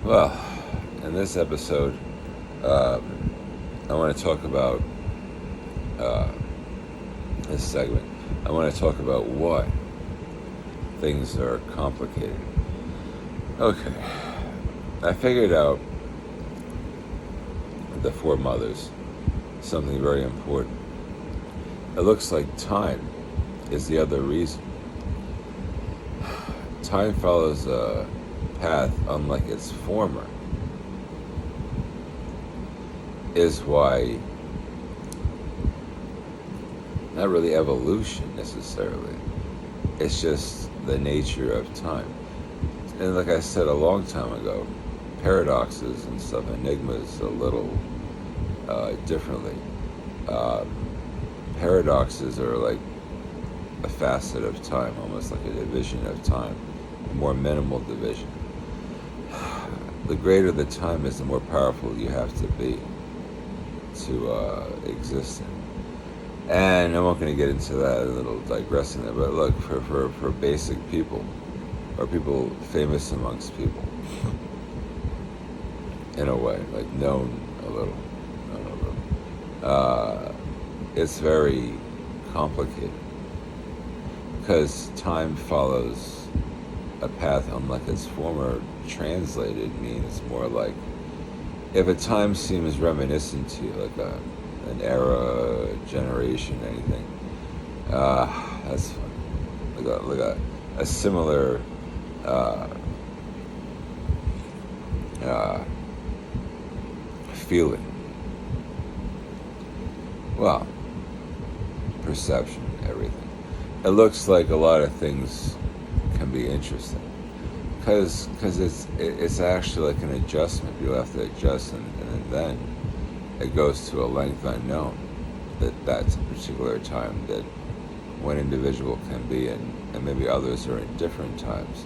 Well, in this episode, I want to talk about uh, this segment. I want to talk about why things are complicated. Okay, I figured out the four mothers something very important. It looks like time is the other reason. Time follows a path unlike its former, is why not really evolution necessarily. It's just the nature of time. And like I said a long time ago, paradoxes and stuff, enigmas a little differently. Um, Paradoxes are like a facet of time, almost like a division of time, a more minimal division. The greater the time is, the more powerful you have to be to exist in. And I'm not going to get into that, a little digressing there, but look, for basic people, or people famous amongst people, in a way, like known a little, it's very complicated because time follows a path unlike its former. Translated means more like if a time seems reminiscent to you, like an era, generation, anything. That's funny. Like a similar uh, uh, feeling. Well, perception, everything. It looks like a lot of things can be interesting because it's actually like an adjustment. You have to adjust, and then it goes to a length unknown. That's a particular time that one individual can be in, and maybe others are in different times.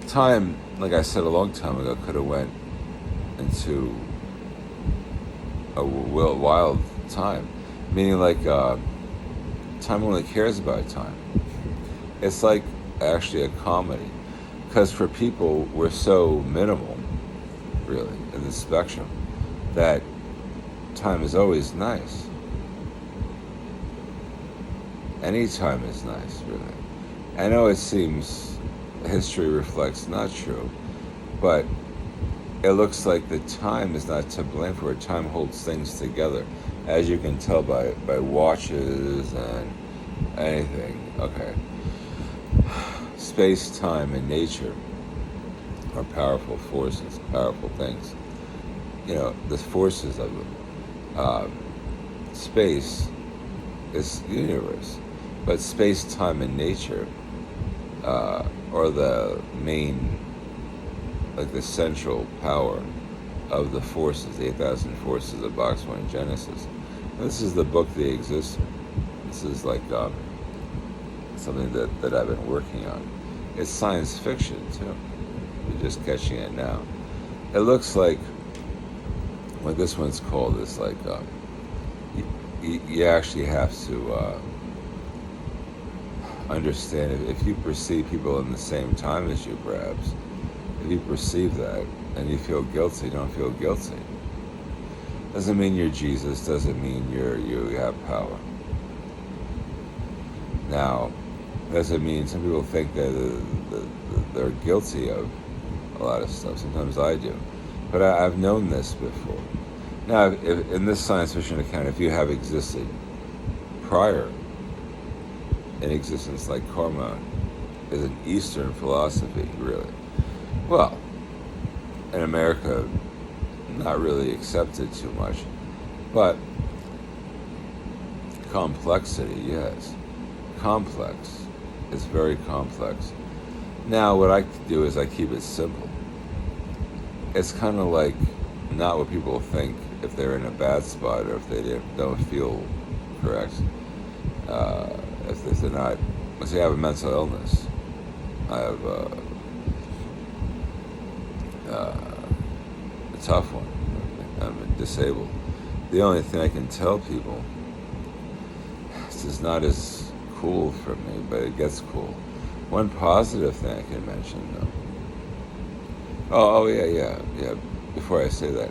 Time, like I said a long time ago, could have went into a wild time, meaning like time only cares about time. It's like actually a comedy, because for people we're so minimal, really, in the spectrum, that time is always nice. Any time is nice, really. I know it seems history reflects not true, but it looks like the time is not to blame for it. Time holds things together, as you can tell by watches and anything. Okay. Space, time, and nature are powerful forces, powerful things. You know, the forces of them. Space is the universe, but space, time, and nature are the main, like the central power of the forces, the 8,000 forces of Box 1 Genesis. And this is the book, The Existor. This is like something that I've been working on. It's science fiction, too. You're just catching it now. It looks like what this one's called is like you actually have to understand if you perceive people in the same time as you, perhaps. If you perceive that and you feel guilty, don't feel guilty. Doesn't mean you're Jesus, doesn't mean you have power. Now, doesn't mean some people think that they're guilty of a lot of stuff. Sometimes I do. But I've known this before. Now, if, in this science fiction account, if you have existed prior in existence, like karma is an Eastern philosophy, really. Well, in America, not really accepted too much, but complexity, yes. Complex. It's very complex. Now, what I do is I keep it simple. It's kind of like not what people think if they're in a bad spot or if they don't feel correct. If they're not, let's say I have a mental illness. I have a tough one. I'm disabled. The only thing I can tell people, this is not as cool for me, but it gets cool. One positive thing I can mention, though, Oh, yeah, yeah, yeah. Before I say that,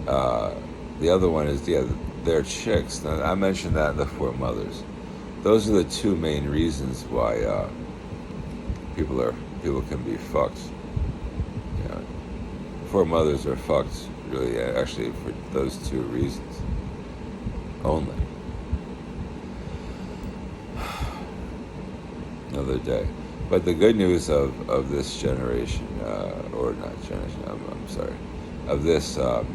uh, the other one is, yeah, they're chicks. Now, I mentioned that in the Four Mothers. Those are the two main reasons why people can be fucked. You know, Four Mothers are fucked, really, actually, for those two reasons only. Another day. But the good news of this generation, or not generation, I'm sorry, of this uh,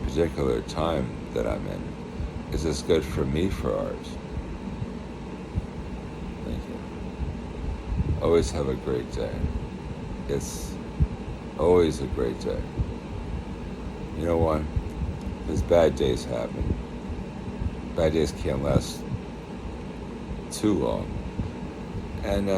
particular time that I'm in, is it's good for me for art. Thank you. Always have a great day. It's always a great day. You know why? Because bad days happen. Bad days can't last too long. And